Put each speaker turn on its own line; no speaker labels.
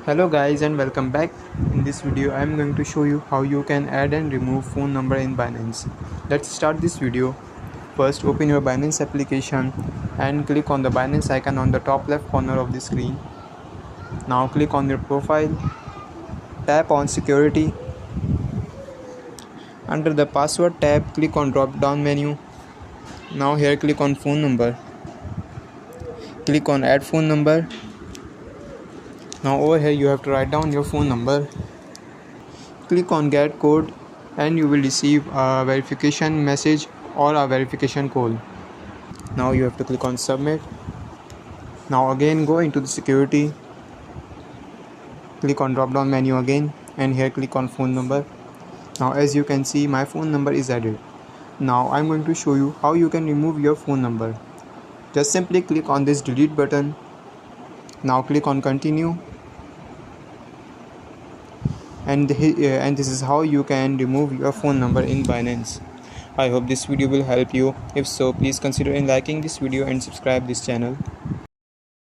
Hello guys and welcome back. In this video I am going to show you how you can add and remove phone number in Binance. Let's start this video. First open your Binance application and click on the Binance icon on the top left corner of the screen. Now click on your profile, tap on security. Under the password tab click on drop down menu. Now here click on phone number. Click on add phone number. Now over here you have to write down your phone number. Click on get code and you will receive a verification message or a verification call. Now you have to click on submit. Now again go into the security, click on drop down menu again and here click on phone number. Now as you can see my phone number is added. Now I'm going to show you how you can remove your phone number. Just simply click on this delete button. Now click on continue. And this is how you can remove your phone number in Binance. I hope this video will help you. If so, please consider liking this video and subscribe this channel.